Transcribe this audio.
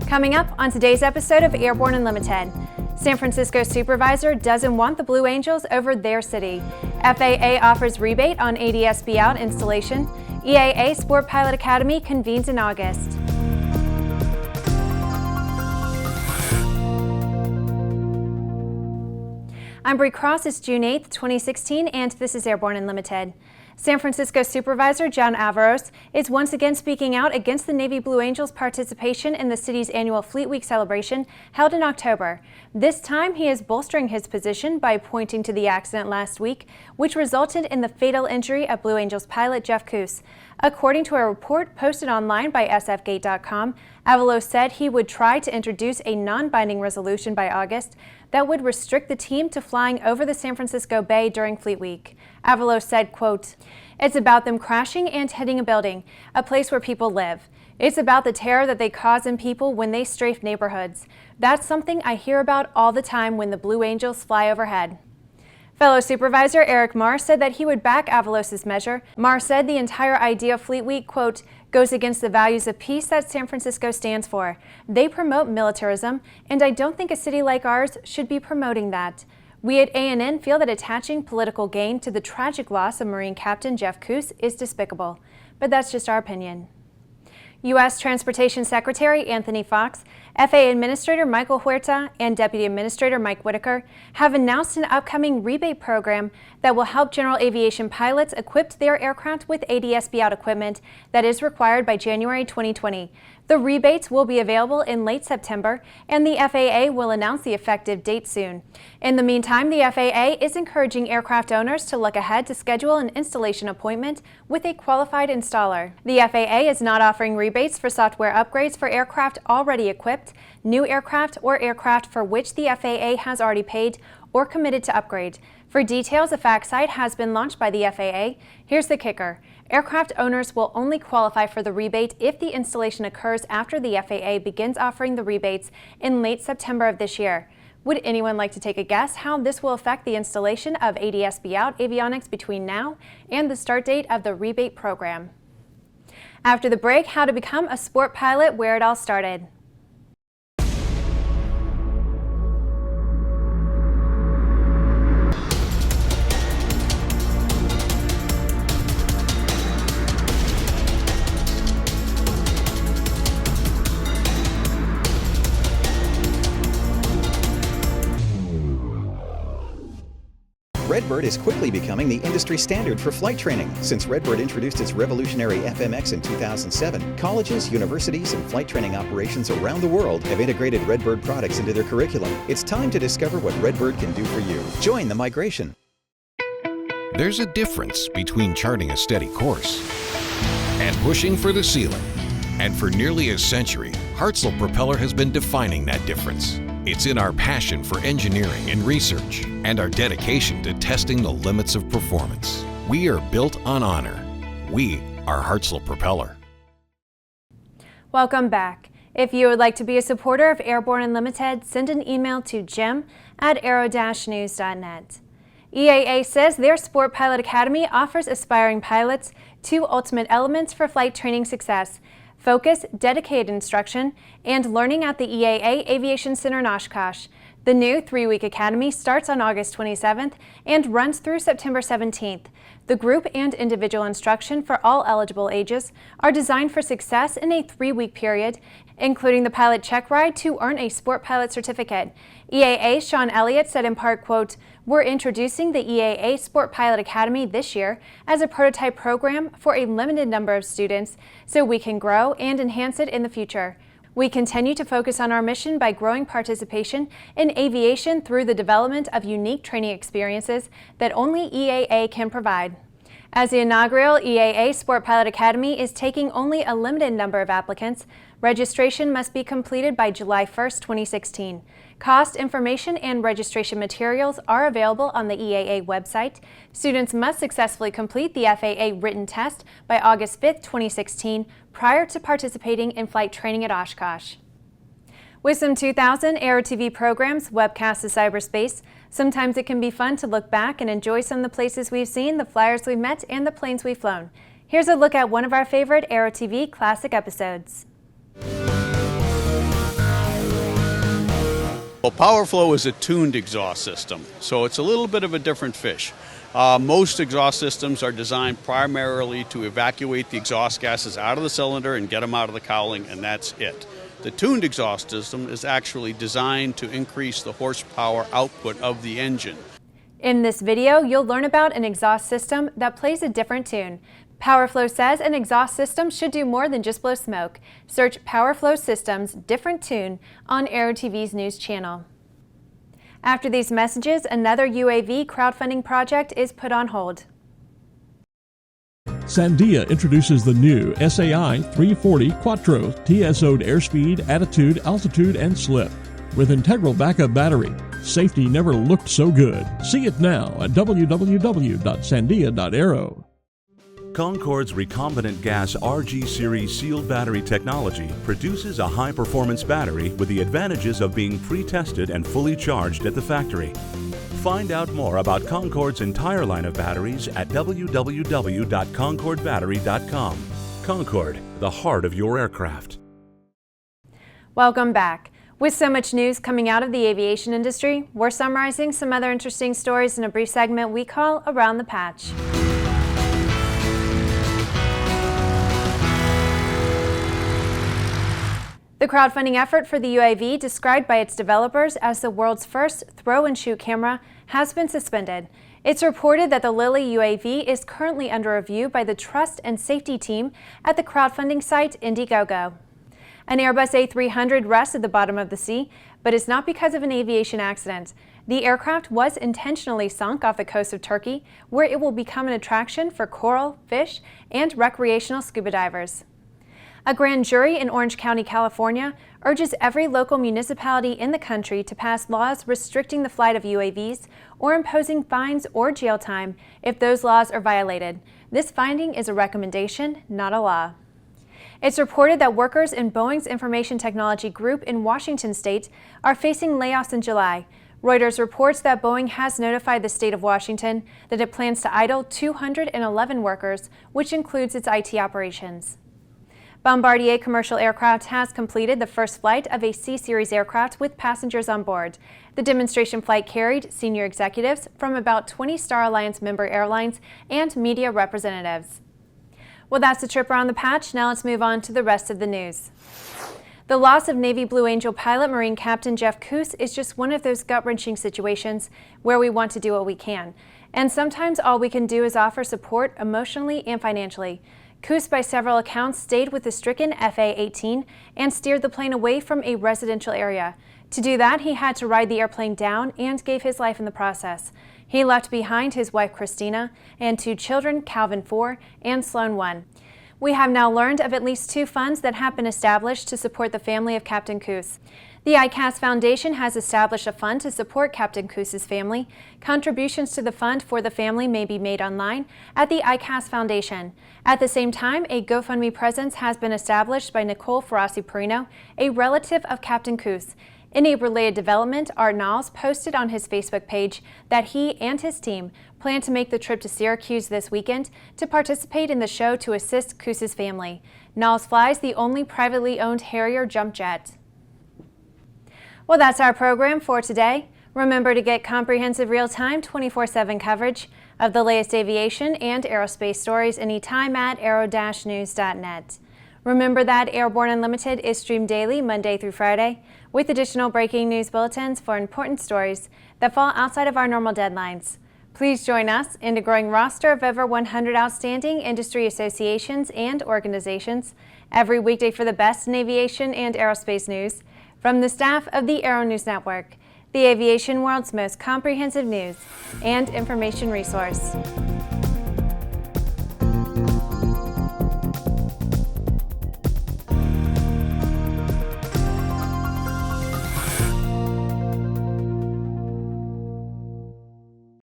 Coming up on today's episode of Airborne Unlimited, San Francisco supervisor doesn't want the Blue Angels over their city. FAA offers rebate on ADSB-Out installation. EAA Sport Pilot Academy convenes in August. I'm Bree Cross. It's June 8th, 2016, and this is Airborne Unlimited. San Francisco Supervisor John Averos is once again speaking out against the Navy Blue Angels' participation in the city's annual Fleet Week celebration held in October. This time, he is bolstering his position by pointing to the accident last week, which resulted in the fatal injury of Blue Angels pilot Jeff Kuss. According to a report posted online by sfgate.com, Averos said he would try to introduce a non-binding resolution by August that would restrict the team to flying over the San Francisco Bay during Fleet Week. Averos said, quote, "It's about them crashing and hitting a building, a place where people live. It's about the terror that they cause in people when they strafe neighborhoods. That's something I hear about all the time when the Blue Angels fly overhead." Fellow Supervisor Eric Marr said that he would back Averos' measure. Marr said the entire idea of Fleet Week, quote, "goes against the values of peace that San Francisco stands for. They promote militarism, and I don't think a city like ours should be promoting that. We at ANN feel that attaching political gain to the tragic loss of Marine Captain Jeff Kuss is despicable, but that's just our opinion." U.S. Transportation Secretary Anthony Fox, FAA Administrator Michael Huerta, and Deputy Administrator Mike Whitaker have announced an upcoming rebate program that will help general aviation pilots equip their aircraft with ADSB-Out equipment that is required by January 2020. The rebates will be available in late September, and the FAA will announce the effective date soon. In the meantime, the FAA is encouraging aircraft owners to look ahead to schedule an installation appointment with a qualified installer. The FAA is not offering rebates for software upgrades for aircraft already equipped, new aircraft, or aircraft for which the FAA has already paid or committed to upgrade. For details, a fact site has been launched by the FAA. Here's the kicker. Aircraft owners will only qualify for the rebate if the installation occurs after the FAA begins offering the rebates in late September of this year. Would anyone like to take a guess how this will affect the installation of ADSB-Out avionics between now and the start date of the rebate program? After the break, how to become a sport pilot, where it all started. Redbird is quickly becoming the industry standard for flight training. Since Redbird introduced its revolutionary FMX in 2007, colleges, universities, and flight training operations around the world have integrated Redbird products into their curriculum. It's time to discover what Redbird can do for you. Join the migration. There's a difference between charting a steady course and pushing for the ceiling. And for nearly a century, Hartzell Propeller has been defining that difference. It's in our passion for engineering and research and our dedication to testing the limits of performance. We are built on honor. We are Hartzell Propeller. Welcome back. If you would like to be a supporter of Airborne Unlimited, send an email to jim@aero-news.net. EAA says their Sport Pilot Academy offers aspiring pilots two ultimate elements for flight training success: focus, dedicated instruction, and learning at the EAA Aviation Center in Oshkosh. The new 3-week academy starts on August 27th and runs through September 17th. The group and individual instruction for all eligible ages are designed for success in a 3-week period, including the pilot check ride to earn a sport pilot certificate. EAA Sean Elliott said in part, quote, "We're introducing the EAA Sport Pilot Academy this year as a prototype program for a limited number of students so we can grow and enhance it in the future. We continue to focus on our mission by growing participation in aviation through the development of unique training experiences that only EAA can provide." As the inaugural EAA Sport Pilot Academy is taking only a limited number of applicants, registration must be completed by July 1st, 2016. Cost information and registration materials are available on the EAA website. Students must successfully complete the FAA written test by August 5th, 2016, prior to participating in flight training at Oshkosh. With some 2000 Aero-TV programs webcast to cyberspace, sometimes it can be fun to look back and enjoy some of the places we've seen, the flyers we've met, and the planes we've flown. Here's a look at one of our favorite Aero-TV classic episodes. Well, PowerFlow is a tuned exhaust system, so it's a little bit of a different fish. Most exhaust systems are designed primarily to evacuate the exhaust gases out of the cylinder and get them out of the cowling, and that's it. The tuned exhaust system is actually designed to increase the horsepower output of the engine. In this video, you'll learn about an exhaust system that plays a different tune. PowerFlow says an exhaust system should do more than just blow smoke. Search PowerFlow Systems Different Tune on Aero-TV's news channel. After these messages, another UAV crowdfunding project is put on hold. Sandia introduces the new SAI 340 Quattro TSO'd airspeed, attitude, altitude, and slip. With integral backup battery, safety never looked so good. See it now at www.sandia.aero. Concorde's recombinant gas RG series sealed battery technology produces a high-performance battery with the advantages of being pre-tested and fully charged at the factory. Find out more about Concorde's entire line of batteries at www.concordebattery.com. Concorde, the heart of your aircraft. Welcome back. With so much news coming out of the aviation industry, we're summarizing some other interesting stories in a brief segment we call Around the Patch. The crowdfunding effort for the UAV, described by its developers as the world's first throw-and-shoot camera, has been suspended. It's reported that the Lily UAV is currently under review by the Trust and Safety team at the crowdfunding site Indiegogo. An Airbus A300 rests at the bottom of the sea, but it's not because of an aviation accident. The aircraft was intentionally sunk off the coast of Turkey, where it will become an attraction for coral, fish, and recreational scuba divers. A grand jury in Orange County, California, urges every local municipality in the country to pass laws restricting the flight of UAVs or imposing fines or jail time if those laws are violated. This finding is a recommendation, not a law. It's reported that workers in Boeing's information technology group in Washington state are facing layoffs in July. Reuters reports that Boeing has notified the state of Washington that it plans to idle 211 workers, which includes its IT operations. Bombardier Commercial Aircraft has completed the first flight of a C-Series aircraft with passengers on board. The demonstration flight carried senior executives from about 20 Star Alliance member airlines and media representatives. Well, that's the trip around the patch. Now let's move on to the rest of the news. The loss of Navy Blue Angel pilot Marine Captain Jeff Kuss is just one of those gut-wrenching situations where we want to do what we can. And sometimes all we can do is offer support emotionally and financially. Kuss, by several accounts, stayed with the stricken FA-18 and steered the plane away from a residential area. To do that, he had to ride the airplane down and gave his life in the process. He left behind his wife Christina and 2 children, Calvin 4 and Sloan 1. We have now learned of at least 2 funds that have been established to support the family of Captain Kuss. The ICAS Foundation has established a fund to support Captain Kuss's family. Contributions to the fund for the family may be made online at the ICAS Foundation. At the same time, a GoFundMe presence has been established by Nicole Ferrasi-Perino, a relative of Captain Kuss. In a related development, Art Knowles posted on his Facebook page that he and his team plan to make the trip to Syracuse this weekend to participate in the show to assist Kuss's family. Knowles flies the only privately owned Harrier jump jet. Well, that's our program for today. Remember to get comprehensive real-time 24/7 coverage of the latest aviation and aerospace stories anytime at aero-news.net. Remember that Airborne Unlimited is streamed daily, Monday through Friday, with additional breaking news bulletins for important stories that fall outside of our normal deadlines. Please join us in a growing roster of over 100 outstanding industry associations and organizations every weekday for the best in aviation and aerospace news. From the staff of the Aero-News Network, the aviation world's most comprehensive news and information resource.